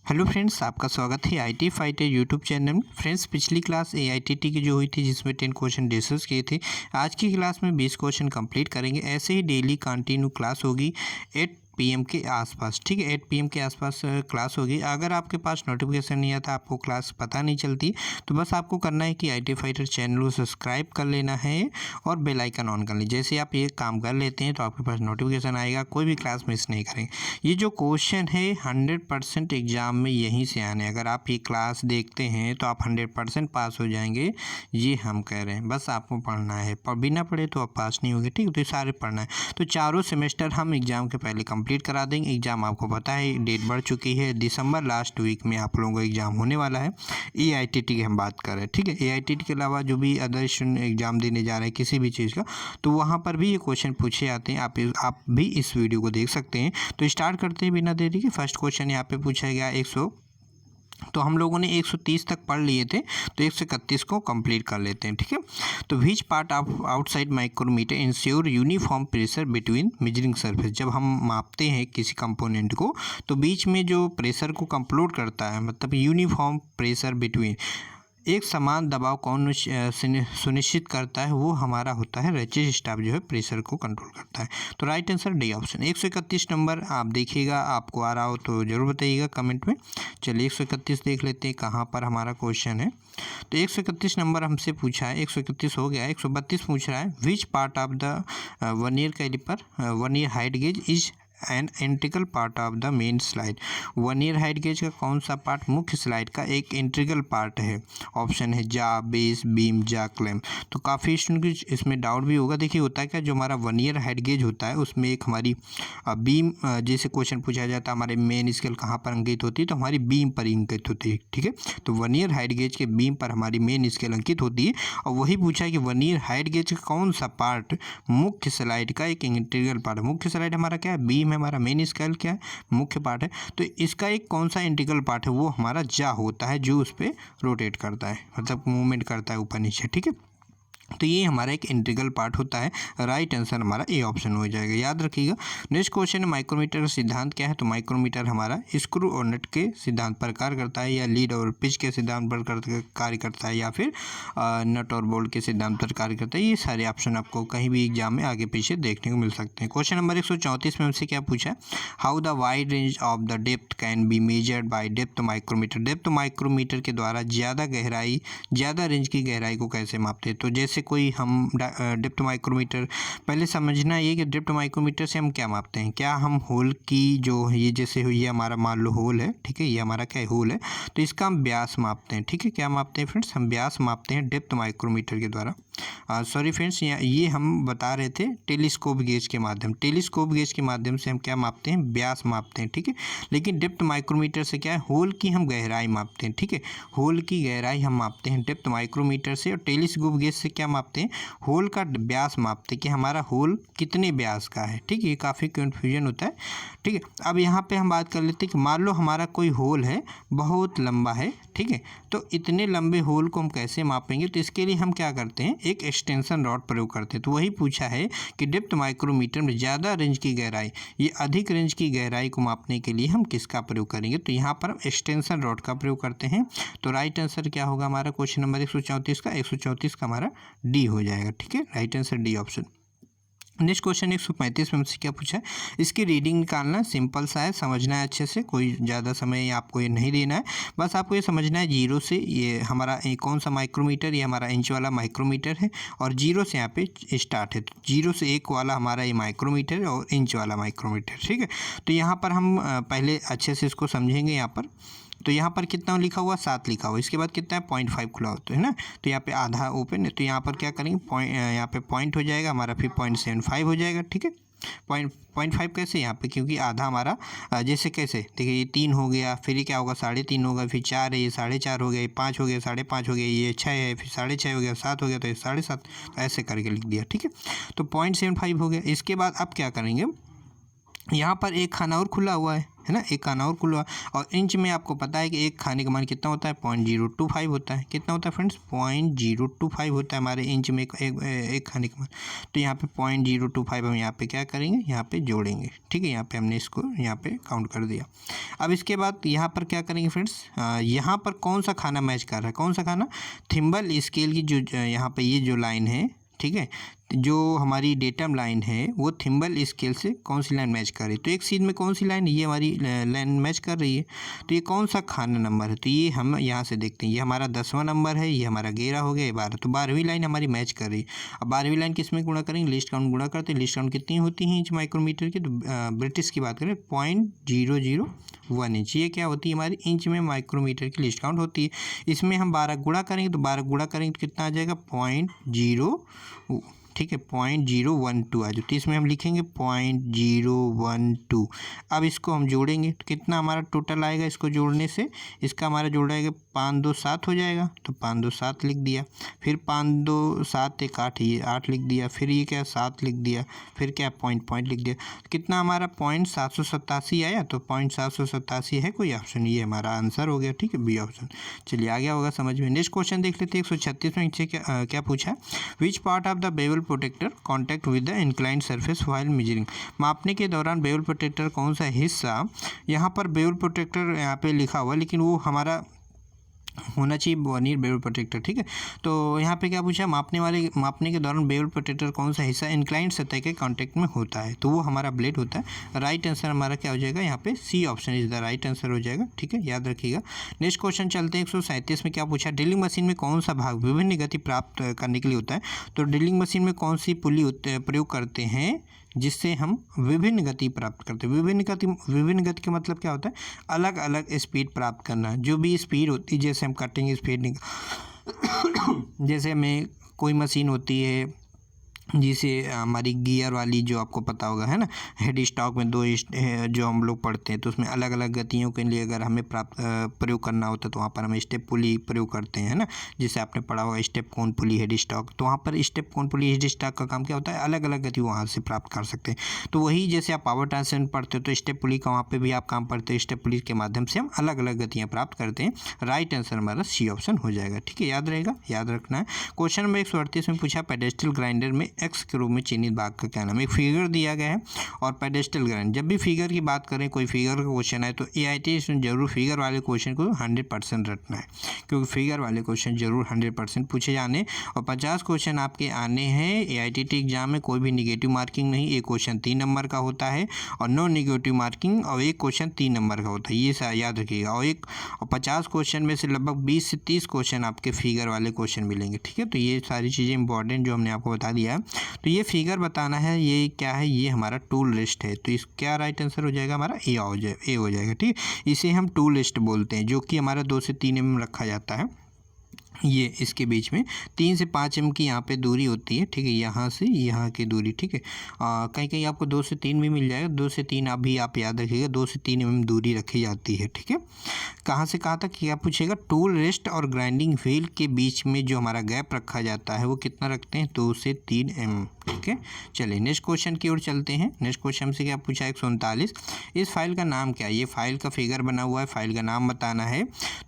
Hello friends, आपका स्वागत है I T fighter YouTube channel में। फ्रेंड्स, पिछली क्लास AITT की जो हुई थी जिसमें 10 क्वेश्चन डिस्कस किए थे, आज की क्लास में 20 क्वेश्चन कंप्लीट करेंगे। ऐसे ही डेली कंटिन्यू क्लास होगी 8 PM के आसपास, ठीक है। 8 PM के आसपास क्लास होगी। अगर आपके पास नोटिफिकेशन नहीं आता, आपको क्लास पता नहीं चलती, तो बस आपको करना है कि आई टी फाइटर चैनल को सब्सक्राइब कर लेना है और बेल आइकन ऑन कर लीजिए। जैसे आप ये काम कर लेते हैं तो आपके पास नोटिफिकेशन आएगा, कोई भी क्लास मिस नहीं करेंगे। ये जो क्वेश्चन है 100% एग्ज़ाम में यहीं से आने। अगर आप ये क्लास देखते हैं तो आप 100% पास हो जाएंगे, ये हम कह रहे हैं। बस आपको पढ़ना है, बिना पढ़े तो आप पास नहीं होंगे, ठीक है। तो ये सारे पढ़ना है। तो चारों सेमेस्टर हम एग्ज़ाम के पहले कंप्लीट करा देंगे। एग्ज़ाम आपको पता है डेट बढ़ चुकी है, दिसंबर लास्ट वीक में आप लोगों को एग्ज़ाम होने वाला है। AITT की हम बात कर रहे हैं, ठीक है। AITT के अलावा जो भी अदर एग्ज़ाम देने जा रहे हैं किसी भी चीज़ का, तो वहाँ पर भी ये क्वेश्चन पूछे जाते हैं। आप भी इस वीडियो को देख सकते हैं। तो स्टार्ट करते हैं बिना देरी के। फर्स्ट क्वेश्चन यहाँ पे पूछा गया 100, तो हम लोगों ने 130 तक पढ़ लिए थे, तो 131 को कंप्लीट कर लेते हैं, ठीक है। तो which part of outside micrometer ensure uniform pressure between measuring surface. जब हम मापते हैं किसी कंपोनेंट को, तो बीच में जो प्रेशर को कंक्लूड करता है, मतलब यूनिफॉर्म प्रेशर बिटवीन, एक समान दबाव कौन सुनिश्चित करता है, वो हमारा होता है रेचिस स्टाफ, जो है प्रेशर को कंट्रोल करता है। तो right answer D option. 131 number आप देखिएगा, आपको आ रहा हो तो ज़रूर बताइएगा कमेंट में। चलिए 131 देख लेते हैं कहाँ पर हमारा क्वेश्चन है। तो 131 नंबर हमसे पूछा है, 131 हो गया। 132 पूछ रहा है which part of the vernier caliper vernier height gauge is an integral part of the main slide. Vernier height gauge का कौन सा पार्ट मुख्य स्लाइड का एक इंटीग्रल पार्ट है? ऑप्शन है जा, बेस, बीम, जा, क्लैम्प। तो काफ़ी स्टूडेंट की इसमें डाउट भी होगा। देखिए होता है क्या, जो हमारा वर्नियर हाइट गेज होता है उसमें एक हमारी बीम, जैसे क्वेश्चन पूछा जाता है हमारे मेन स्केल कहाँ पर अंकित होती है, तो हमारी बीम पर अंकित होती है, ठीक है। तो वर्नियर हाइट गेज के बीम पर हमारी मेन स्केल अंकित होती है। और वही पूछा है कि वर्नियर हाइट गेज का कौन सा पार्ट मुख्य स्लाइड का एक इंटीग्रल पार्ट है। मुख्य स्लाइड हमारा क्या है, बीम है, हमारा मेन स्केल क्या है, मुख्य पार्ट है। तो इसका एक कौन सा इंटीग्रल पार्ट है, वो हमारा जा होता है, जो उस पर रोटेट करता है, मतलब मूवमेंट करता है ऊपर नीचे, ठीक है। तो ये हमारा एक इंटीग्रल पार्ट होता है। राइट आंसर हमारा ए ऑप्शन हो जाएगा, याद रखिएगा। नेक्स्ट क्वेश्चन है माइक्रोमीटर का सिद्धांत क्या है? तो माइक्रोमीटर हमारा स्क्रू और नट के सिद्धांत पर कार्य करता है, या लीड और पिच के सिद्धांत पर कार्य करता है, या फिर नट और बोल्ट के सिद्धांत पर कार्य करता है। ये सारे ऑप्शन आपको कहीं भी एग्जाम में आगे पीछे देखने को मिल सकते हैं। क्वेश्चन नंबर 134 में हमसे क्या पूछा है? How the wide range of the depth can be measured by depth micrometer. Depth micrometer के द्वारा ज़्यादा रेंज की गहराई को कैसे मापते हैं? तो जैसे कोई हम डेप्थ माइक्रोमीटर, पहले समझना ये कि डेप्थ माइक्रोमीटर से हम क्या मापते हैं। क्या हम होल की जो ये जैसे ये हमारा मान लो होल है, ठीक है, ये हमारा क्या है, होल है, तो इसका हम व्यास मापते हैं, ठीक है। क्या मापते हैं फ्रेंड्स? हम व्यास मापते हैं डेप्थ माइक्रोमीटर के द्वारा। सॉरी फ्रेंड्स, ये हम बता रहे थे टेलीस्कोप गेज के माध्यम, टेलीस्कोप गेज के माध्यम से हम क्या मापते हैं, व्यास मापते हैं, ठीक है। लेकिन डेप्थ माइक्रोमीटर से क्या है, होल की हम गहराई मापते हैं, ठीक है। होल की गहराई हम मापते हैं डेप्थ माइक्रोमीटर से। और टेलीस्कोप गेज से क्या मापते हैं, होल का व्यास मापते हैं कि हमारा होल कितने व्यास का है, ठीक है। ये काफ़ी कन्फ्यूजन होता है, ठीक है। अब यहाँ पे हम बात कर लेते हैं कि मान लो हमारा कोई होल है, बहुत लंबा है, ठीक है। तो इतने लंबे होल को हम कैसे मापेंगे? तो इसके लिए हम क्या करते हैं, एक एक्सटेंशन रॉड प्रयोग करते हैं। तो वही पूछा है कि डेप्थ माइक्रोमीटर में ज़्यादा रेंज की गहराई, ये अधिक रेंज की गहराई को मापने के लिए हम किसका प्रयोग करेंगे? तो यहाँ पर हम एक्सटेंशन रॉड का प्रयोग करते हैं। तो राइट आंसर क्या होगा हमारा क्वेश्चन नंबर 134 का? 134 का हमारा डी हो जाएगा, ठीक है। Right answer D option. Next question 135 में हमसे क्या पूछा है? इसकी रीडिंग निकालना सिंपल सा है, समझना है अच्छे से, कोई ज़्यादा समय आपको ये नहीं देना है। बस आपको ये समझना है जीरो से, ये हमारा कौन सा माइक्रोमीटर, ये हमारा इंच वाला माइक्रोमीटर है, और जीरो से यहाँ पे स्टार्ट है। तो जीरो से 1 वाला हमारा ये माइक्रोमीटर है, और इंच वाला माइक्रोमीटर, ठीक है। तो यहाँ पर हम पहले अच्छे से इसको समझेंगे। यहाँ पर तो यहाँ पर कितना लिखा हुआ, 7 लिखा हुआ। इसके बाद कितना है, 0.5 खुला होता है ना। तो यहाँ पे आधा ओपन है, तो यहाँ पर क्या करेंगे, यहाँ पे पॉइंट हो जाएगा हमारा, फिर 0.75 हो जाएगा, ठीक है। 0.5 कैसे यहाँ पे, क्योंकि आधा हमारा जैसे कैसे, देखिए ये 3 हो गया, फिर ये क्या होगा, 3.5 होगा, फिर 4 है, ये 4.5 हो गया, ये 5 हो गया, 5.5 हो गया, ये 6 है, फिर 6.5 हो गया, 7 हो गया, तो ये 7.5, तो ऐसे करके लिख दिया, ठीक है। तो 0.75 हो गया। इसके बाद अब क्या करेंगे, यहाँ पर एक खाना और खुला हुआ है है ना, एक खाना और खुला। और इंच में आपको पता है कि एक खाने का मान कितना होता है, 0.025 होता है। कितना होता है फ्रेंड्स, 0.025 होता है हमारे इंच में एक खाने का मान। तो यहाँ पे 0.025 हम यहाँ पे क्या करेंगे, यहाँ पे जोड़ेंगे, ठीक है। यहाँ पे हमने इसको यहाँ पे काउंट कर दिया। अब इसके बाद यहाँ पर क्या करेंगे फ्रेंड्स, यहाँ पर कौन सा खाना मैच कर रहा है, कौन सा खाना, थिम्बल स्केल की जो यहाँ पे ये जो लाइन है, ठीक है, जो हमारी डेटम लाइन है वो थिम्बल स्केल से कौन सी लाइन मैच कर रही है। तो एक सीध में कौन सी लाइन, ये हमारी लाइन मैच कर रही है। तो ये कौन सा खाना नंबर है, तो ये हम यहाँ से देखते हैं, ये हमारा 10वां नंबर है, ये हमारा 11 हो गया, ये 12। तो 12वीं लाइन हमारी मैच कर रही है। अब 12वीं लाइन किस में गुणा करेंगे, लीस्ट काउंट गुणा करते हैं। लीस्ट काउंट कितनी होती है इंच माइक्रोमीटर की, तो ब्रिटिश की बात करें 0.001 इंच, ये क्या होती है हमारी इंच में माइक्रोमीटर की लीस्ट काउंट होती है। इसमें हम 12 गुणा करेंगे, तो 12 गुणा करेंगे तो कितना आ जाएगा, 0.0, ठीक है, 0.012 आ जाए। तो इसमें हम लिखेंगे 0.012। अब इसको हम जोड़ेंगे तो कितना हमारा टोटल आएगा, इसको जोड़ने से इसका हमारा जोड़ आएगा 5 2 7 हो जाएगा। तो 5 2 7 लिख दिया, फिर 5 2 7 1 8, ये 8 लिख दिया, फिर ये क्या 7 लिख दिया, फिर क्या पॉइंट लिख दिया। कितना हमारा 0.787 आया। तो 0.787 है कोई ऑप्शन, ये हमारा आंसर हो गया, ठीक है, बी ऑप्शन। चलिए आ गया होगा समझ में। नेक्स्ट क्वेश्चन देख लेते हैं। 136 में नीचे क्या पूछा है, which part of the bevel protector contact with the inclined surface while measuring. मापने के दौरान बेवल प्रोटेक्टर कौन सा हिस्सा, यहाँ पर बेवल प्रोटेक्टर यहाँ पे लिखा हुआ, लेकिन वो हमारा होना चाहिए वर्नियर बेवल प्रोटेक्टर, ठीक है। तो यहाँ पे क्या पूछा, मापने के दौरान बेवल प्रोटेक्टर कौन सा हिस्सा इंक्लाइंड सतह के कांटेक्ट में होता है, तो वो हमारा ब्लेड होता है। राइट आंसर हमारा क्या हो जाएगा, यहाँ पे C option is the right answer हो जाएगा, ठीक है, याद रखिएगा। नेक्स्ट क्वेश्चन चलते हैं। 137 में क्या पूछा, ड्रिलिंग मशीन में कौन सा भाग विभिन्न गति प्राप्त करने के लिए होता है। तो ड्रिलिंग मशीन में कौन सी पुली प्रयोग करते हैं जिससे हम विभिन्न गति प्राप्त करते हैं। विभिन्न गति का मतलब क्या होता है, अलग अलग स्पीड प्राप्त करना। जो भी स्पीड होती है, जैसे हम कटिंग स्पीड जैसे हमें कोई मशीन होती है जिसे हमारी गियर वाली, जो आपको पता होगा, है ना, हेड स्टॉक में जो हम लोग पढ़ते हैं, तो उसमें अलग अलग गतियों के लिए अगर हमें प्रयोग करना होता है तो वहाँ पर हम स्टेप पुली प्रयोग करते हैं, है ना, जिसे आपने पढ़ा होगा स्टेप कोन पुली हेड स्टॉक। तो वहाँ पर स्टेप कोन पुली हेड स्टॉक का काम क्या होता है, अलग अलग गति वहाँ से प्राप्त कर सकते हैं। तो वही जैसे आप पावर ट्रांसमिशन पढ़ते हो तो स्टेप पुली का वहाँ पर भी आप काम पढ़ते हो, स्टेप पुली के माध्यम से हम अलग अलग गतियाँ प्राप्त करते हैं। राइट आंसर हमारा सी ऑप्शन हो जाएगा, ठीक है, याद रहेगा, याद रखना है। क्वेश्चन नंबर 138 में पूछा, पेडेस्टल ग्राइंडर में एक्स के रूप में चिन्हित भाग का क्या नाम है। एक फिगर दिया गया है और पेडेस्टल ग्राइंडर, जब भी फिगर की बात करें, कोई फिगर का क्वेश्चन है तो एआईटी में जरूर फिगर वाले क्वेश्चन को 100% रखना है, क्योंकि फिगर वाले क्वेश्चन जरूर 100% पूछे जाने। और 50 क्वेश्चन आपके आने हैं एआईटी एग्जाम में, कोई भी निगेटिव मार्किंग नहीं। एक क्वेश्चन 3 नंबर का होता है और नो निगेटिव मार्किंग, और एक क्वेश्चन 3 नंबर का होता है, ये याद रखिएगा। और 50 क्वेश्चन में से लगभग 20 से 30 क्वेश्चन आपके फिगर वाले क्वेश्चन मिलेंगे, ठीक है। तो ये सारी चीज़ें इंपॉर्टेंट जो हमने आपको बता दिया है। तो ये फिगर बताना है, ये क्या है, ये हमारा टूल लिस्ट है। तो इस क्या राइट आंसर हो जाएगा हमारा, ए हो जाएगा, ठीक है। इसे हम टूल लिस्ट बोलते हैं, जो कि हमारा 2 से 3 mm रखा जाता है। ये इसके बीच में 3 से 5 mm की यहाँ पे दूरी होती है, ठीक है, यहाँ से यहाँ की दूरी, ठीक है। कहीं कहीं आपको 2 से 3 भी मिल जाएगा, 2 से 3 अभी आप याद रखिएगा, 2 से 3 mm दूरी रखी जाती है, ठीक है। कहाँ से कहाँ तक क्या पूछेगा, टूल रेस्ट और ग्राइंडिंग व्हील के बीच में जो हमारा गैप रखा जाता है वो कितना रखते हैं, 2 से 3 mm, ठीक है। चलिए नेक्स्ट क्वेश्चन की ओर चलते हैं। नेक्स्ट क्वेश्चन से क्या पूछा, 139, इस फाइल का नाम क्या है। ये फाइल का फिगर बना हुआ है, फाइल का नाम बताना है।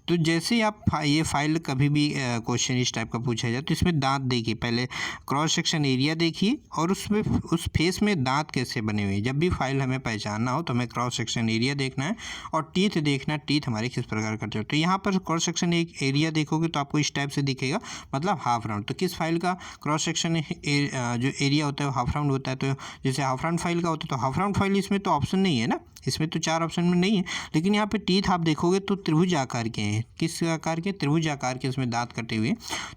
तो जैसे आप ये फाइल कभी भी क्वेश्चन इस टाइप का पूछा जाए तो इसमें दांत देखिए, पहले क्रॉस सेक्शन एरिया देखिए और उसमें उस फेस में दांत कैसे बने हुए हैं। जब भी फाइल हमें पहचानना हो तो हमें क्रॉस सेक्शन एरिया देखना है और टीथ देखना, टीथ हमारे किस प्रकार करते हो। तो यहाँ पर क्रॉस सेक्शन एरिया देखोगे तो आपको इस टाइप से दिखेगा, मतलब हाफ राउंड। तो किस फाइल का क्रॉस सेक्शन जो एरिया होता है वो हाफ राउंड होता है। तो जैसे हाफ राउंड फाइल का होता है तो हाफ राउंड फाइल, इसमें तो ऑप्शन नहीं है ना, इसमें तो 4 ऑप्शन में नहीं है, लेकिन यहाँ पे टीथ आप देखोगे तो त्रिभुज आकार के हैं। किस आकार के, त्रिभुज आकार के, उसमें दांत कटे हुए।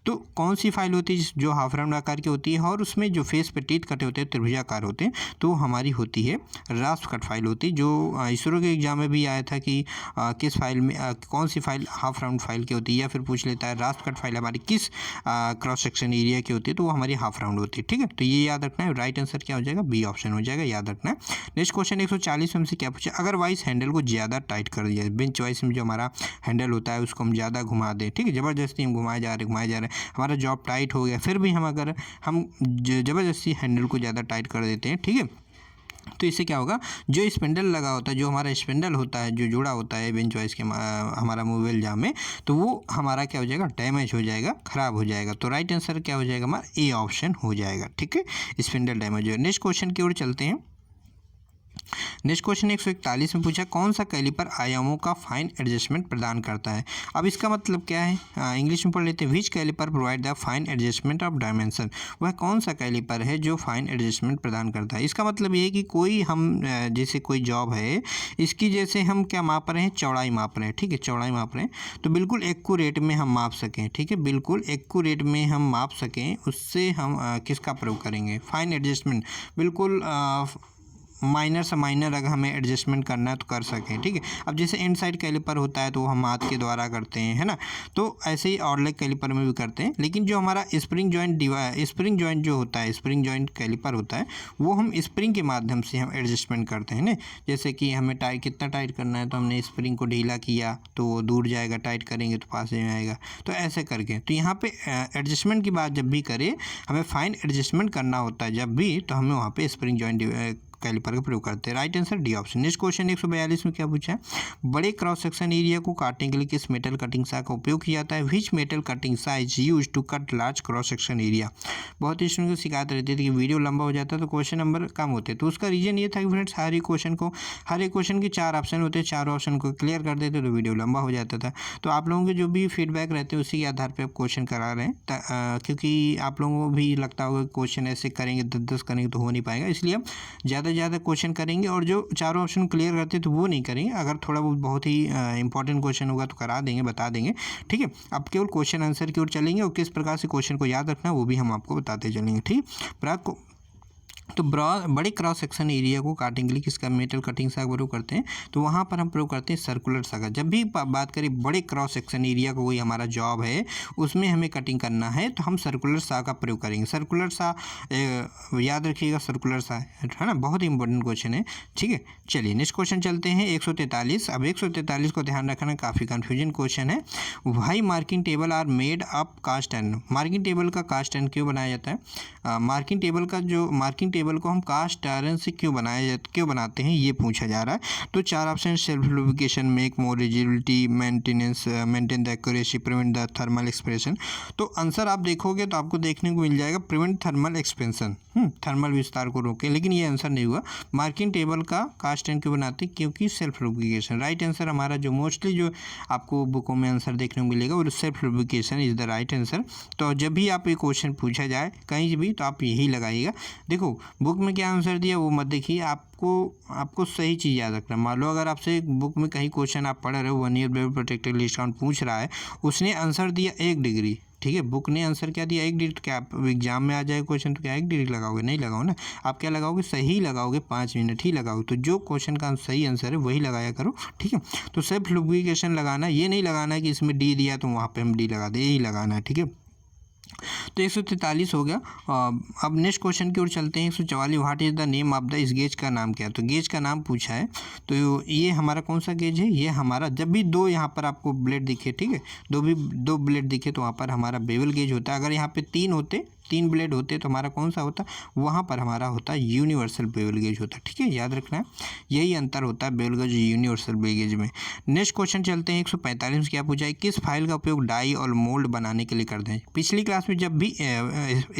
तो कौन सी फाइल होती है जो हाफ राउंड आकार की होती है और उसमें जो फेस पे टीथ कटे होते हैं, त्रिभुजाकार होते हैं, तो हमारी होती है रास्प कट फाइल होती है। जो इसरो के एग्जाम में भी आया था कि किस फाइल में कौन सी फाइल हाफ राउंड फाइल की होती है, या फिर पूछ लेता है रास्प कट फाइल हमारी किस क्रॉस सेक्शन एरिया की होती है, तो वो हमारी हाफ राउंड होती है, ठीक है। तो ये याद रखना है, राइट आंसर क्या हो जाएगा, बी ऑप्शन हो जाएगा, याद रखना है। नेक्स्ट क्वेश्चन 140 में हमसे क्या पूछा, अगर वाइस हैंडल को ज़्यादा टाइट कर दिया, बेंच वाइस में जो हमारा हैंडल होता है उसको हम ज़्यादा घुमा दें, ठीक है, ज़बरदस्ती हम घुमाए जा रहे हैं, हमारा जॉब टाइट हो गया, फिर भी हम ज़बरदस्ती हैंडल को ज़्यादा टाइट कर देते हैं, ठीक है, तो इससे क्या होगा, जो स्पिंडल लगा होता है, जो हमारा स्पिंडल होता है, जो जुड़ा होता है बेंच वाइज के हमारा मूवेबल जाम में, तो वो हमारा क्या हो जाएगा, डैमेज हो जाएगा, ख़राब हो जाएगा। तो राइट आंसर क्या हो जाएगा हमारा, ए ऑप्शन हो जाएगा। ठीक है, स्पिंडल डैमेज हो। नेक्स्ट क्वेश्चन की ओर चलते हैं। नेक्स्ट क्वेश्चन 141 में पूछा कौन सा कैलिपर आयामों का फाइन एडजस्टमेंट प्रदान करता है। अब इसका मतलब क्या है, इंग्लिश में पढ़ लेते हैं। Which caliper provide the fine adjustment of dimension. वह कौन सा कैलिपर है जो फाइन एडजस्टमेंट प्रदान करता है। इसका मतलब ये है कि कोई हम जैसे कोई जॉब है, इसकी जैसे हम क्या माप रहे हैं, चौड़ाई माप रहे हैं। ठीक है, चौड़ाई माप रहे हैं, तो बिल्कुल एक्यूरेट में हम माप सकें। ठीक है, बिल्कुल एक्यूरेट में हम माप सकें, उससे हम किसका प्रयोग करेंगे, फाइन एडजस्टमेंट। बिल्कुल माइनर से माइनर अगर हमें एडजस्टमेंट करना है तो कर सकें। ठीक है, अब जैसे इन साइड कैलिपर होता है तो वो हम हाथ के द्वारा करते हैं, है ना। तो ऐसे ही और लेग कैलिपर में भी करते हैं। लेकिन जो हमारा स्प्रिंग जॉइंट जो होता है, स्प्रिंग जॉइंट कैलिपर होता है, वो हम स्प्रिंग के माध्यम से हम एडजस्टमेंट करते हैं ना। जैसे कि हमें टाइट कितना टाइट करना है, तो हमने स्प्रिंग को ढीला किया तो वो दूर जाएगा, टाइट करेंगे तो पास में आएगा। तो ऐसे करके, तो यहाँ पे एडजस्टमेंट की बात जब भी करें, हमें फाइन एडजस्टमेंट करना होता है जब भी, तो हमें वहाँ पे स्प्रिंग जॉइंट कैलिपर का प्रयोग करते हैं। Right answer D option. Next question 142 में क्या पूछा है, बड़े क्रॉस सेक्शन एरिया को काटने के लिए किस मेटल कटिंग सा का उपयोग किया जाता है। Which metal cutting saw is used to cut large cross section area. बहुत स्टूडेंट को शिकायत रहती थी कि वीडियो लंबा हो जाता है तो क्वेश्चन नंबर कम होते, तो उसका रीजन ये था कि फ्रेंड्स हर एक क्वेश्चन के 4 ऑप्शन होते हैं, 4 ऑप्शन को क्लियर कर देते तो वीडियो लंबा हो जाता था। तो आप लोगों के जो भी फीडबैक रहते हैं उसी के आधार पर आप क्वेश्चन करा रहे हैं, क्योंकि आप लोगों को भी लगता होगा क्वेश्चन ऐसे करेंगे 10 करेंगे तो हो नहीं पाएगा, इसलिए हम ज़्यादा से ज़्यादा क्वेश्चन करेंगे, और जो चारों ऑप्शन क्लियर करते तो वो नहीं करेंगे। अगर थोड़ा बहुत ही इंपॉर्टेंट क्वेश्चन होगा तो करा देंगे, बता देंगे। ठीक है, अब केवल क्वेश्चन आंसर की ओर चलेंगे, और किस प्रकार से क्वेश्चन को याद रखना है वो भी हम आपको बताते चलेंगे। ठीक, तो बड़े क्रॉस सेक्शन एरिया को काटने के लिए किसका मेटल कटिंग सा प्रयोग करते हैं, तो वहाँ पर हम प्रयोग करते हैं सर्कुलर सा का। जब भी बात करें बड़े क्रॉस सेक्शन एरिया को, कोई हमारा जॉब है उसमें हमें कटिंग करना है, तो हम सर्कुलर सा का प्रयोग करेंगे। सर्कुलर सा याद रखिएगा, सर्कुलर सा है ना, बहुत ही इंपॉर्टेंट क्वेश्चन है। ठीक है, चलिए नेक्स्ट क्वेश्चन चलते हैं 143। अब 143 को ध्यान रखना, काफ़ी कन्फ्यूजन क्वेश्चन है। Why marking table are made up cast iron. Marking table का कास्ट आयरन क्यों बनाया जाता है। मार्किंग टेबल को हम कास्ट आयरन से क्यों बनाते हैं, ये पूछा जा रहा है। तो 4 option, self lubrication, make more rigidity, maintain the accuracy, prevent the thermal expansion. तो आंसर आप देखोगे तो आपको देखने को मिल जाएगा प्रिवेंट थर्मल एक्सपेंशन, थर्मल विस्तार को रोके, लेकिन ये आंसर नहीं हुआ। मार्किंग टेबल का कास्ट आयरन क्यों बनाते हैं, क्योंकि सेल्फ लुब्रिकेशन। राइट आंसर हमारा जो मोस्टली जो आपको बुकों में आंसर देखने को मिलेगा वो self lubrication is the right answer. तो जब भी आप ये क्वेश्चन पूछा जाए कहीं भी, तो आप यही लगाइएगा। देखो बुक में क्या आंसर दिया वो मत देखिए, आपको सही चीज़ याद रखना। मान लो अगर आपसे बुक में कहीं क्वेश्चन आप पढ़ रहे हो, 1 year baby protected list count पूछ रहा है, उसने आंसर दिया 1 डिग्री, ठीक है, बुक ने आंसर क्या दिया 1 डिग्री, तो क्या आप एग्जाम में आ जाए क्वेश्चन तो क्या 1 डिग्री लगाओगे, नहीं लगाओ ना। आप क्या लगाओगे, सही लगाओगे, 5 मिनट ही लगाओगे। तो जो क्वेश्चन का सही आंसर है वही लगाया करो। ठीक है, तो सेल्फ लुब्रिकेशन लगाना, ये नहीं लगाना है कि इसमें डी दिया तो वहाँ पे हम डी लगा दें, यही लगाना है। ठीक है, तो 143 हो गया। अब नेक्स्ट क्वेश्चन की ओर चलते हैं। 144, what is the name of the, इस गेज का नाम क्या है। तो गेज का नाम पूछा है, तो ये हमारा कौन सा गेज है, ये हमारा जब भी 2 यहाँ पर आपको ब्लेड दिखे, ठीक है, 2 ब्लेड दिखे तो वहाँ पर हमारा बेवल गेज होता है। अगर यहाँ पे 3 ब्लेड होते तो हमारा कौन सा होता, वहाँ पर हमारा होता है यूनिवर्सल बेवल गेज होता है। ठीक है, याद रखना है, यही अंतर होता है bevel gauge universal bevel gauge में। नेक्स्ट क्वेश्चन चलते हैं 145 में क्या पूछा है, किस फाइल का उपयोग डाई और मोल्ड बनाने के लिए करते हैं। पिछली क्लास में जब भी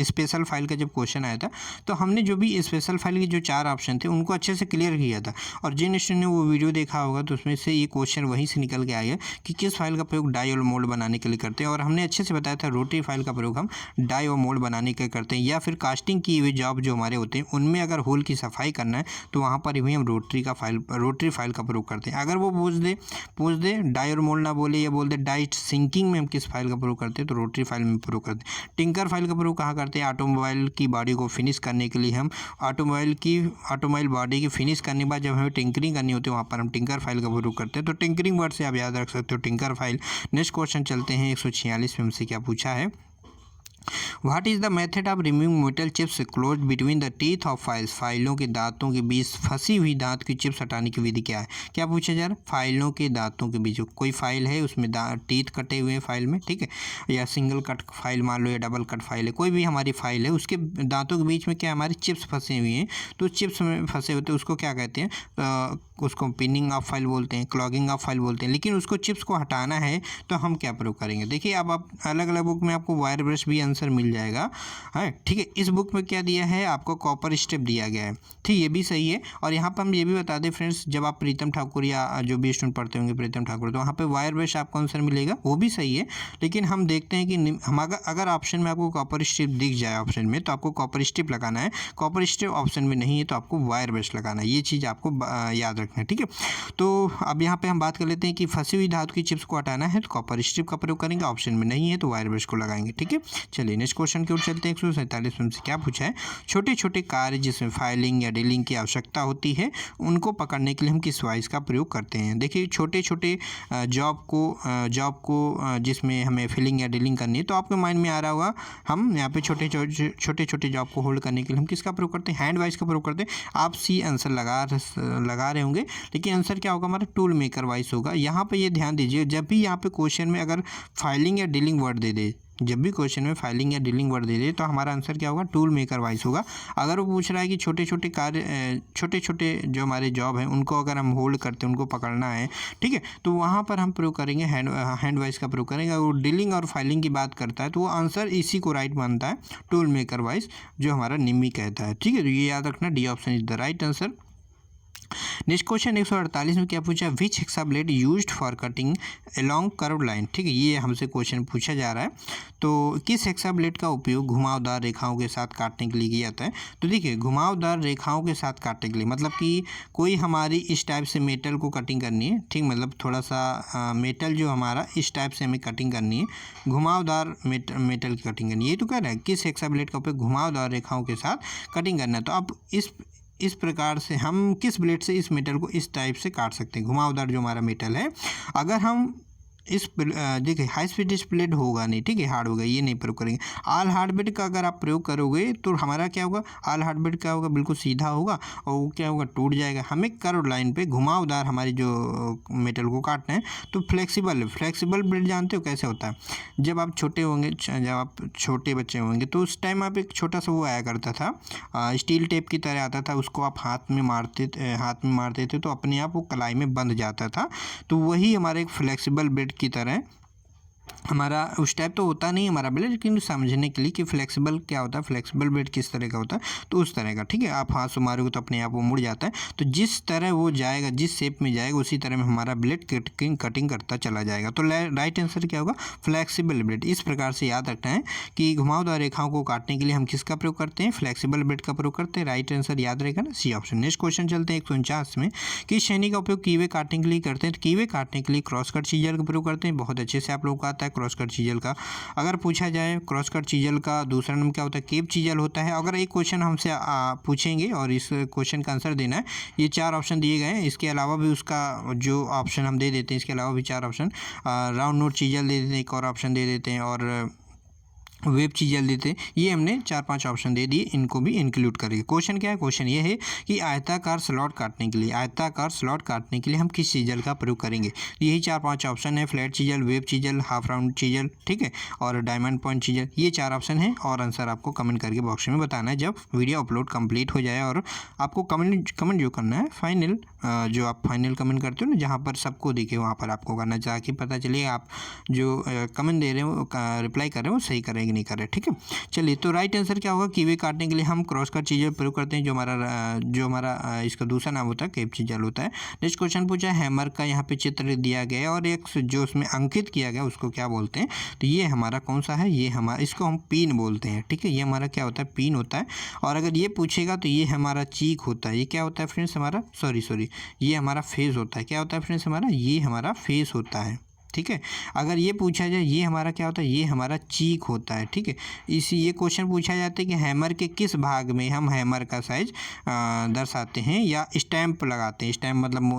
स्पेशल फाइल का जब क्वेश्चन आया था तो हमने जो भी स्पेशल फाइल के जो 4 ऑप्शन थे उनको अच्छे से क्लियर किया था, और जिन स्टूडेंट ने वो वीडियो देखा होगा तो उसमें से ये क्वेश्चन वहीं से निकल के आया कि किस फाइल का प्रयोग डाई और मोल्ड बनाने के लिए करते हैं। और हमने अच्छे से बताया था रोटरी फाइल का प्रयोग हम डाई और मोल्ड बनाने के करते हैं, या फिर कास्टिंग की हुई जॉब जो हमारे होते हैं उनमें अगर होल की सफाई करना है तो वहाँ पर भी हम रोटरी फाइल का प्रयोग करते हैं। अगर वो पूछ दे डाई और मोल्ड ना बोले, या बोल दे डाई सिंकिंग में हम किस फाइल का प्रयोग करते हैं, तो रोटरी फाइल में प्रयोग करते हैं। टिंकर फाइल का प्रयोग कहाँ करते हैं, ऑटोमोबाइल की बॉडी को फिनिश करने के लिए हम ऑटोमोबाइल बॉडी की फिनिश करने के बाद जब हमें टिंकरिंग करनी होती है वहाँ पर हम टिंकर फाइल का प्रयोग करते हैं। तो टिंकरिंग वर्ड से आप याद रख सकते हो टिंकर फाइल। नेक्स्ट क्वेश्चन चलते हैं 146 में हमसे क्या पूछा है, what is the method of removing metal chips close between the teeth of files. फाइलों के दांतों के बीच फंसी हुई दांत की चिप्स हटाने की विधि क्या है। क्या पूछा जा रहा है, फाइलों के दांतों के बीच कोई फाइल है उसमें टीथ कटे हुए हैं फाइल में, ठीक है, या सिंगल कट फाइल मान लो या डबल कट फाइल है, कोई भी हमारी फाइल है उसके दांतों के बीच में क्या हमारी चिप्स फंसे हुए हैं, तो चिप्स में फंसे होते हैं उसको क्या कहते हैं, उसको पिनिंग ऑफ फाइल बोलते हैं, क्लॉगिंग ऑफ फाइल बोलते हैं। लेकिन उसको चिप्स को हटाना है तो हम क्या प्रयोग करेंगे। देखिए अब आप अलग अलग बुक में आपको वायर ब्रश भी आंसर मिल जाएगा, है ठीक है। इस बुक में क्या दिया है आपको, कॉपर स्ट्रिप दिया गया है, ठीक, ये भी सही है। और यहाँ पर हम ये भी बता दें फ्रेंड्स, जब आप प्रीतम ठाकुर या जो भी स्टूडेंट पढ़ते होंगे प्रीतम ठाकुर, तो वहाँ पे वायर ब्रश आपको आंसर मिलेगा, वो भी सही है। लेकिन हम देखते हैं कि हम अगर ऑप्शन में आपको कॉपर स्ट्रिप दिख जाए ऑप्शन में, तो आपको कॉपर स्ट्रिप लगाना है। कॉपर स्ट्रिप ऑप्शन में नहीं है तो आपको वायर ब्रश लगाना है। ये चीज़ आपको याद रखना है, ठीक है। तो अब यहाँ पे हम बात कर लेते हैं कि फंसी हुई धातु की चिप्स को हटाना है तो कॉपर स्ट्रिप का प्रयोग करेंगे, ऑप्शन में नहीं है तो वायर ब्रश को लगाएंगे, ठीक है। चलिए नेक्स्ट क्वेश्चन की ओर चलते हैं। 147 में से क्या पूछा है, छोटे छोटे कार्य जिसमें फाइलिंग या डीलिंग की आवश्यकता होती है उनको पकड़ने के लिए हम किस वाइस का प्रयोग करते हैं। देखिए छोटे छोटे जॉब को जिसमें हमें फिलिंग या डीलिंग करनी है, तो आपके माइंड में आ रहा होगा हम यहाँ पे छोटे छोटे जॉब को होल्ड करने के लिए हम किसका प्रयोग करते हैं, हैंड वाइस का प्रयोग करते हैं। आप सी आंसर लगा रहे होंगे, लेकिन आंसर क्या होगा हमारा, टूल मेकर वाइस होगा। यहाँ पे ये ध्यान दीजिए, जब भी यहाँ पे क्वेश्चन में अगर फाइलिंग या डीलिंग वर्ड दे दे, जब भी क्वेश्चन में फाइलिंग या डीलिंग वर्ड दे दे तो हमारा आंसर क्या होगा, टूल मेकर वाइस होगा। अगर वो पूछ रहा है कि छोटे छोटे कार्य, छोटे छोटे जो हमारे जॉब हैं उनको अगर हम होल्ड करते हैं, उनको पकड़ना है, ठीक है, तो वहाँ पर हम प्रयोग करेंगे हैंड वाइस का प्रयोग करेंगे। अगर वो डीलिंग और फाइलिंग की बात करता है तो वो आंसर इसी को राइट मानता है, टूल मेकर वाइस, जो हमारा निम्मी कहता है, ठीक है। तो ये याद रखना, D option is the right answer. Next question 148 में क्या पूछा, which hexa blade used for cutting along curve line, ठीक है, ये हमसे क्वेश्चन पूछा जा रहा है। तो किस हेक्सा ब्लेड का उपयोग घुमावदार रेखाओं के साथ काटने के लिए किया जाता है। तो देखिए घुमावदार रेखाओं के साथ काटने के लिए मतलब कि कोई हमारी इस टाइप से मेटल को कटिंग करनी है, ठीक, मतलब थोड़ा सा मेटल जो हमारा इस टाइप से हमें कटिंग करनी है, घुमावदार मेटल की कटिंग करनी है, ये तो कह रहा है किस हेक्सा ब्लेड का उपयोग घुमावदार रेखाओं के साथ कटिंग करना है। तो आप इस प्रकार से हम किस ब्लेड से इस मेटल को इस टाइप से काट सकते हैं, घुमावदार जो हमारा मेटल है। अगर हम इस देखिए हाई स्पीड ब्लेड होगा नहीं, ठीक है, हार्ड होगा, ये नहीं प्रयोग करेंगे। ऑल हार्ड ब्लेड का अगर आप प्रयोग करोगे तो हमारा क्या होगा, ऑल हार्ड ब्लेड क्या होगा, बिल्कुल सीधा होगा और वो क्या होगा, टूट जाएगा। हमें कर्व लाइन पे घुमावदार हमारी जो मेटल को काटना है तो फ्लेक्सिबल ब्लेड जानते हो कैसे होता है, जब आप छोटे होंगे, जब आप छोटे बच्चे होंगे तो उस टाइम आप एक छोटा सा वो आया करता था, स्टील टेप की तरह आता था, उसको आप हाथ में मारते थे तो अपने आप वो कलाई में बंध जाता था। तो वही हमारा एक फ्लेक्सिबल ब्लेड की तरह हमारा उस टाइप तो होता नहीं हमारा ब्लेड, लेकिन समझने के लिए कि फ्लेक्सिबल क्या होता है, फ्लेक्सिबल ब्लेड किस तरह का होता है, तो उस तरह का, ठीक है। आप हाथ से मारोगे तो अपने आप वो मुड़ जाता है, तो जिस तरह वो जाएगा, जिस शेप में जाएगा उसी तरह में हमारा ब्लेड कटिंग करता चला जाएगा। तो राइट आंसर क्या होगा, फ्लेक्सिबल ब्लेड। इस प्रकार से याद रखना है कि घुमावदार रेखाओं को काटने के लिए हम किसका प्रयोग करते हैं, फ्लेक्सिबल ब्लेड का प्रयोग करते हैं। राइट आंसर याद रहेगा ना, सी ऑप्शन। नेक्स्ट क्वेश्चन चलते हैं 149 में, किस श्रेणी का उपयोग कीवे काटने के लिए करते हैं। तो कीवे काटने के लिए क्रॉस कट चीजल का प्रयोग करते हैं। बहुत अच्छे से आप लोग को आता है क्रॉस कट चीजल का। अगर पूछा जाए क्रॉस कट चीजल का दूसरा नाम क्या होता है, केप चीजल होता है। अगर एक क्वेश्चन हमसे पूछेंगे और इस क्वेश्चन का आंसर देना है, ये 4 ऑप्शन दिए गए हैं, इसके अलावा भी उसका जो ऑप्शन हम दे देते हैं, इसके अलावा भी 4 ऑप्शन, राउंड नोट चीजल दे देते हैं, एक और ऑप्शन दे देते हैं, और वेब चीजल देते हैं। ये हमने 4-5 ऑप्शन दे दिए, इनको भी इंक्लूड करेंगे। क्वेश्चन क्या है, क्वेश्चन ये है कि आयताकार स्लॉट काटने के लिए हम किस चीजल का प्रयोग करेंगे। यही 4-5 ऑप्शन है, flat chisel, web chisel, half round chisel, ठीक है, और डायमंड पॉइंट चीजल, ये 4 ऑप्शन है। और आंसर आपको कमेंट करके बॉक्स में बताना है जब वीडियो अपलोड कंप्लीट हो जाए। और आपको कमेंट जो करना है फाइनल, जो आप फाइनल कमेंट करते हो ना, जहाँ पर सबको दिखे वहाँ पर आपको करना, ताकि पता चले आप जो कमेंट दे रहे हो, रिप्लाई कर रहे हो, सही करें नहीं कर रहे, ठीक है। चलिए, तो राइट आंसर क्या होगा, कीवे काटने के लिए हम क्रॉस कट चीजल प्रयोग करते हैं, जो हमारा इसका दूसरा नाम होता है केप चीजल होता है। नेक्स्ट क्वेश्चन पूछा है, हैमर का यहाँ पे चित्र दिया गया है और एक जो उसमें अंकित किया गया उसको क्या बोलते हैं। तो ये हमारा कौन सा है, ये हमारा, इसको हम पिन बोलते हैं, ठीक है, ये हमारा क्या होता है, पिन होता है। और अगर ये पूछेगा तो ये हमारा चीक होता है। ये क्या होता है फ्रेंड्स, हमारा सॉरी ये हमारा फेस होता है। क्या होता है फ्रेंड्स, हमारा ये हमारा फेस होता है, ठीक है। अगर ये पूछा जाए ये हमारा क्या होता है, ये हमारा चीक होता है, ठीक है। ये क्वेश्चन पूछा जाता है कि हैमर के किस भाग में हम हैमर का साइज दर्शाते हैं या स्टैम्प लगाते हैं। स्टैम्प मतलब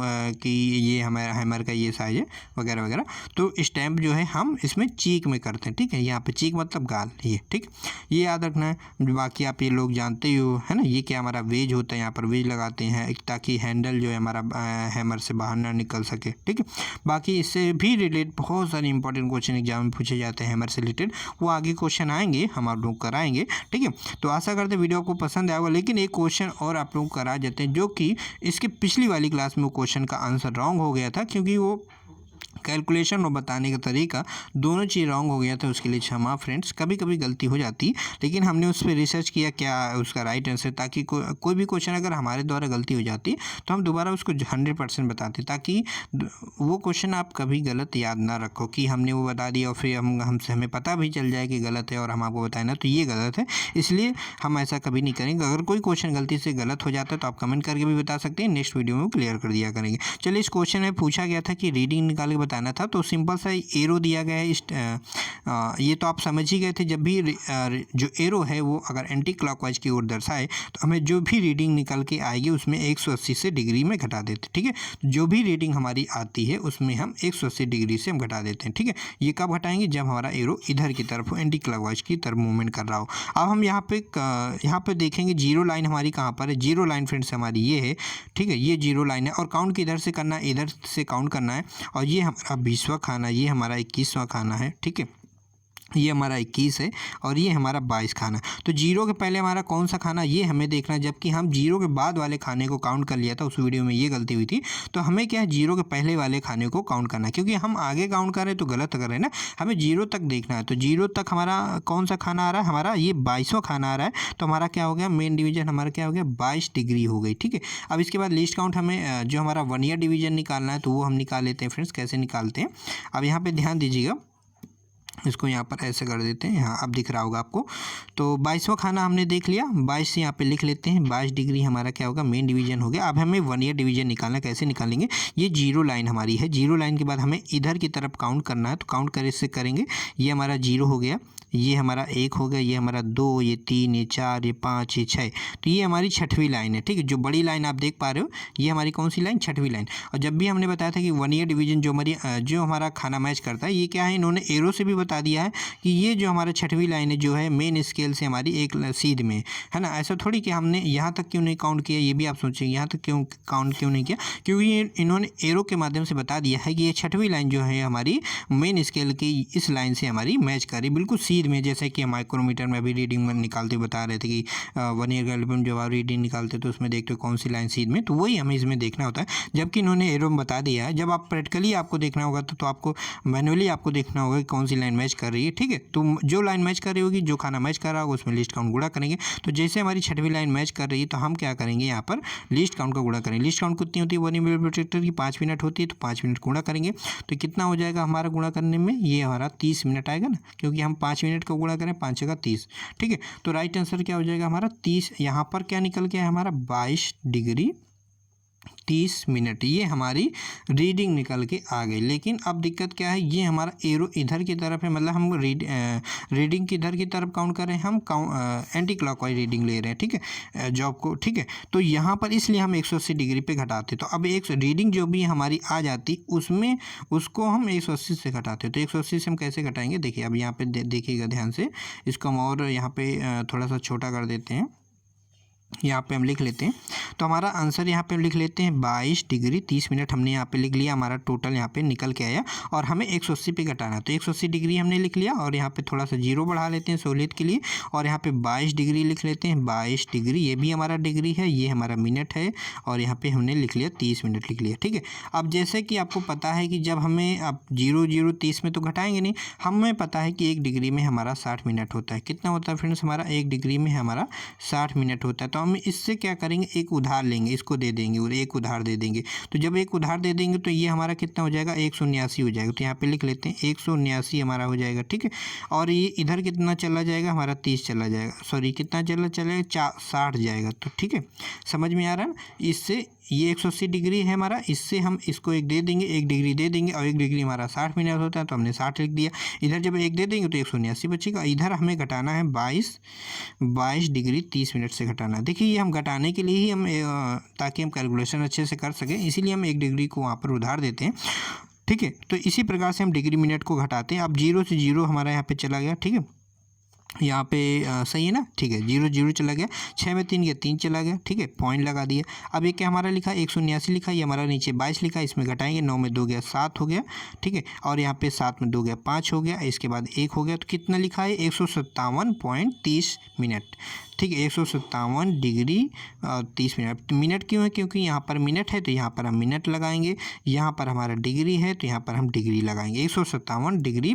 कि ये हमारा हैमर का ये साइज है वगैरह वगैरह, तो स्टैम्प जो है हम इसमें चीक में करते हैं, ठीक है। यहाँ पे चीक मतलब गाल, ये ठीक, ये याद रखना है। बाकी आप ये लोग जानते ही हो, है ना। ये क्या हमारा वेज होता है, यहाँ पर वेज लगाते हैं ताकि हैंडल जो है हमारा हैमर से बाहर ना निकल सके, ठीक है। बाकी इससे भी रिलेटेड बहुत सारे इंपॉर्टेंट क्वेश्चन एग्जाम में पूछे जाते हैं हैमर से रिलेटेड, वो आगे क्वेश्चन आएंगे, हम आप लोग कराएंगे, ठीक है। तो आशा करते हैं वीडियो आपको पसंद आएगा। लेकिन एक क्वेश्चन और आप लोग करा देते हैं जो कि इसके पिछली वाली क्लास में वो क्वेश्चन का आंसर रॉन्ग हो गया था, क्योंकि वो कैलकुलेशन और बताने का तरीका दोनों चीज़ रॉन्ग हो गया था। उसके लिए क्षमा फ्रेंड्स, कभी कभी गलती हो जाती, लेकिन हमने उस पर रिसर्च किया क्या उसका राइट आंसर, ताकि कोई भी क्वेश्चन अगर हमारे द्वारा गलती हो जाती तो हम दोबारा उसको 100% बताते, ताकि वो क्वेश्चन आप कभी गलत याद ना रखो कि हमने वो बता दिया और फिर हमें पता भी चल जाए कि गलत है और हम आपको बताए ना तो ये गलत है। इसलिए हम ऐसा कभी नहीं करेंगे। अगर कोई क्वेश्चन गलती से गलत हो जाता है तो आप कमेंट करके भी बता सकते हैं, नेक्स्ट वीडियो में वो क्लियर कर दिया करेंगे। चलिए, इस क्वेश्चन में पूछा गया था कि रीडिंग निकाल के बताना था, तो सिंपल सा एरो दिया गया है। ये तो आप समझ ही गए थे, जब भी जो एरो है वो अगर एंटी क्लॉकवाइज की ओर दर्शाए तो हमें जो भी रीडिंग निकल के आएगी उसमें 180 से डिग्री में घटा देते, ठीक है। जो भी रीडिंग हमारी आती है उसमें हम 180 डिग्री से हम घटा देते हैं, ठीक है। ये कब घटाएंगे, जब हमारा एरो इधर की तरफ हो, एंटी क्लॉकवाइज की तरफ मूवमेंट कर रहा हो। अब हम यहाँ पे देखेंगे जीरो लाइन हमारी कहाँ पर है। जीरो लाइन फ्रेंड्स हमारी ये है, ठीक है। ये जीरो लाइन है और काउंट किधर से करना है, इधर से काउंट करना है। और ये हमारा 20वां खाना, ये हमारा 21वां खाना है, ठीक है। ये हमारा 21 है और ये हमारा 22 खाना। तो जीरो के पहले हमारा कौन सा खाना, ये हमें देखना है। जबकि हम जीरो के बाद वाले खाने को काउंट कर लिया था, उस वीडियो में ये गलती हुई थी। तो हमें क्या है, जीरो के पहले वाले खाने को काउंट करना है, क्योंकि हम आगे काउंट कर रहे हैं तो गलत कर रहे हैं ना। हमें जीरो तक देखना है। तो जीरो तक हमारा कौन सा खाना आ रहा है, हमारा ये 22वां खाना आ रहा है। तो हमारा क्या हो गया, मेन डिवीजन हमारा क्या हो गया, 22 डिग्री हो गई, ठीक है। अब इसके बाद लिस्ट काउंट हमें जो हमारा वर्नियर डिवीजन निकालना है तो वो हम निकाल लेते हैं फ्रेंड्स। कैसे निकालते हैं, अब यहाँ पर ध्यान दीजिएगा। इसको यहाँ पर ऐसे कर देते हैं, यहाँ अब दिख रहा होगा आपको। तो 22वां खाना हमने देख लिया, 22 से यहाँ पे लिख लेते हैं। 22 डिग्री हमारा क्या होगा, मेन डिवीजन हो गया। अब हमें वर्नियर डिवीजन निकालना, कैसे निकालेंगे, ये जीरो लाइन हमारी है। जीरो लाइन के बाद हमें इधर की तरफ काउंट करना है, तो काउंट कर इससे करेंगे। ये हमारा जीरो हो गया, ये हमारा 1 हो गया, ये हमारा 2, ये 3, ये 4, ये 5, ये 6। तो ये हमारी 6वीं लाइन है, ठीक है। जो बड़ी लाइन आप देख पा रहे हो ये हमारी कौन सी लाइन, 6वीं लाइन। और जब भी हमने बताया था कि वर्नियर डिवीजन जो हमारा खाना मैच करता है, ये क्या है, इन्होंने एरो से भी बता दिया है कि ये जो हमारा 6वीं लाइन है जो है मेन स्केल से हमारी एक सीध में है ना। ऐसा थोड़ी कि हमने यहाँ तक क्यों नहीं काउंट किया, ये भी आप सोचेंगे यहाँ तक क्यों काउंट क्यों नहीं किया, क्योंकि इन्होंने एरो के माध्यम से बता दिया है कि ये 6वीं लाइन जो है हमारी मेन स्केल की इस लाइन से हमारी मैच करी, बिल्कुल सीध में। जैसे कि माइक्रोमीटर में भी रीडिंग निकालते बता रहे थे कि वर्नियर कैलिपर में जब आप रीडिंग निकालते तो उसमें देखते हो कौन सी लाइन सीध में, तो वही हमें इसमें देखना होता है। जबकि इन्होंने एरो में बता दिया है। जब आप प्रैक्टिकली आपको देखना होगा तो आपको मैनुअली आपको देखना होगा कि कौन सी लाइन मैच कर रही है, ठीक है। तो जो लाइन मैच कर रही होगी, जो खाना मैच कर रहा होगा उसमें लिस्ट काउंट गुणा करेंगे। तो जैसे हमारी 6वीं लाइन मैच कर रही है तो हम क्या करेंगे, यहाँ पर लिस्ट काउंट का गुणा करेंगे। लिस्ट काउंट कितनी होती है, 1 mm प्रोटेक्टर की 5 मिनट होती है, तो 5 मिनट गुणा करेंगे। तो कितना हो जाएगा हमारा गुणा करने में, ये हमारा 30 मिनट आएगा ना, क्योंकि हम 5 मिनट का गुणा करें, 5 जगह 30, ठीक है। तो राइट आंसर क्या हो जाएगा हमारा 30। यहाँ पर क्या निकल के है हमारा 22 डिग्री 30 मिनट, ये हमारी रीडिंग निकल के आ गई। लेकिन अब दिक्कत क्या है, ये हमारा एरो इधर की तरफ है, मतलब हम रीडिंग किधर की तरफ काउंट कर रहे हैं, हम एंटी क्लॉकवाइज रीडिंग ले रहे हैं, ठीक है, जॉब को, ठीक है। तो यहाँ पर इसलिए हम 180 डिग्री पे घटाते। तो अब एक रीडिंग जो भी हमारी आ जाती उसमें उसको हम 180 से घटाते। तो 180 से हम कैसे घटाएंगे, देखिए अब यहाँ पे देखिएगा ध्यान से। इसको हम और यहाँ पे थोड़ा सा छोटा कर देते हैं, यहाँ पे हम लिख लेते हैं। तो हमारा आंसर यहाँ पे हम लिख लेते हैं 22 डिग्री 30 मिनट हमने यहाँ पे लिख लिया। हमारा टोटल यहाँ पे निकल के आया और हमें 180 पे घटाना है। तो 180 डिग्री हमने लिख लिया और यहाँ पे थोड़ा सा जीरो बढ़ा लेते हैं सहूलियत के लिए, और यहाँ पे 22 डिग्री लिख लेते हैं। 22 डिग्री, ये भी हमारा डिग्री है, ये हमारा मिनट है, और यहाँ पे हमने लिख लिया 30 मिनट लिख लिया, ठीक है। अब जैसे कि आपको पता है कि जब हमें अब 0 0 30 में तो घटाएंगे नहीं, हमें पता है कि 1 डिग्री में हमारा 60 मिनट होता है। कितना होता है फ्रेंड्स, हमारा 1 डिग्री में हमारा 60 मिनट होता है। तो हम इससे क्या करेंगे, एक उधार लेंगे, इसको दे देंगे और एक उधार दे देंगे। तो जब एक उधार दे देंगे तो ये हमारा कितना हो जाएगा, 179 हो जाएगा। तो यहाँ पे लिख लेते हैं 179 हमारा हो जाएगा, ठीक है। और ये इधर कितना चला जाएगा, हमारा 30 चला जाएगा, सॉरी कितना चला जाएगा 60 जाएगा। तो ठीक है, समझ में आ रहा है ना। इससे ये 180 डिग्री है हमारा, इससे हम इसको 1 दे देंगे, 1 डिग्री दे देंगे और 1 डिग्री हमारा 60 मिनट होता है तो हमने 60 लिख दिया। इधर जब 1 दे देंगे तो 179 बचेगा। इधर हमें घटाना है 22 डिग्री 30 मिनट से घटाना है। देखिए ये हम घटाने के लिए ही हम ताकि हम कैलकुलेशन अच्छे से कर सकें, इसीलिए हम 1 डिग्री को वहाँ पर उधार देते हैं। ठीक है, तो इसी प्रकार से हम डिग्री मिनट को घटाते हैं। अब 0 से 0 हमारा यहाँ पे चला गया। ठीक है, यहाँ पे सही है ना। ठीक है, 0 0 चला गया, 6 में 3 गया, 3 चला गया। ठीक है, पॉइंट लगा दिया। अब ये क्या हमारा लिखा 179 लिखा, ये हमारा नीचे 22 लिखा, इसमें घटाएंगे, 9 में 2 गया 7 हो गया। ठीक है, और यहाँ पे 7 में 2 गया 5 हो गया, इसके बाद 1 हो गया, तो कितना लिखा है 157.30 मिनट। ठीक है, 157 डिग्री 30 मिनट। मिनट क्यों है, क्योंकि यहाँ पर मिनट है तो यहाँ पर हम मिनट लगाएंगे, यहाँ पर हमारा डिग्री है तो यहाँ पर हम डिग्री लगाएंगे। 157 डिग्री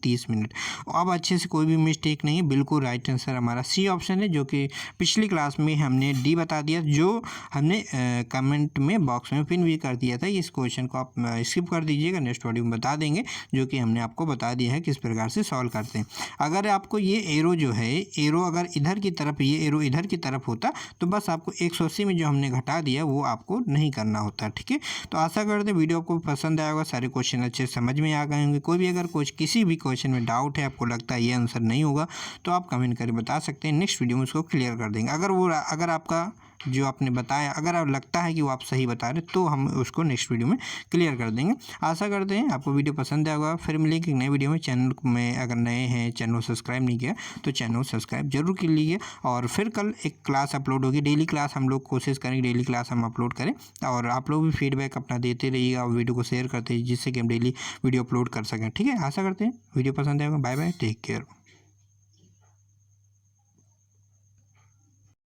30 मिनट। अब अच्छे से कोई भी मिस्टेक नहीं, बिल्कुल राइट आंसर हमारा सी ऑप्शन है, जो कि पिछली क्लास में हमने डी बता दिया, जो हमने कमेंट में बॉक्स में पिन भी कर दिया था। इस क्वेश्चन को आप स्किप कर दीजिएगा, नेक्स्ट वीडियो में बता देंगे, जो कि हमने आपको बता दिया है किस प्रकार से सॉल्व करते हैं। अगर आपको ये एरो जो है, एरो अगर इधर की तरफ, ये एरो इधर की तरफ होता तो बस आपको 180 में जो हमने घटा दिया वो आपको नहीं करना होता। ठीक है, तो आशा करते हैं वीडियो आपको पसंद आया होगा, सारे क्वेश्चन अच्छे समझ में आ गए होंगे। कोई भी अगर किसी भी क्वेश्चन में डाउट है, आपको लगता है ये आंसर नहीं होगा, तो आप कमेंट करके बता सकते हैं, नेक्स्ट वीडियो में उसको क्लियर कर देंगे। अगर आपका जो आपने बताया अगर आप लगता है कि वो आप सही बता रहे, तो हम उसको नेक्स्ट वीडियो में क्लियर कर देंगे। आशा करते हैं आपको वीडियो पसंद आया होगा। फिर मिलेंगे एक नए वीडियो में। चैनल में अगर नए हैं, चैनल को सब्सक्राइब नहीं किया तो चैनल को सब्सक्राइब जरूर कर लीजिए। और फिर कल एक क्लास अपलोड होगी, डेली क्लास हम लोग कोशिश करेंगे डेली क्लास हम अपलोड करें, और आप लोग भी फीडबैक अपना देते रहिएगा और वीडियो को शेयर करते रहिए, जिससे कि हम डेली वीडियो अपलोड कर सकें। ठीक है, आशा करते हैं वीडियो पसंद आएगा। Bye bye, take care.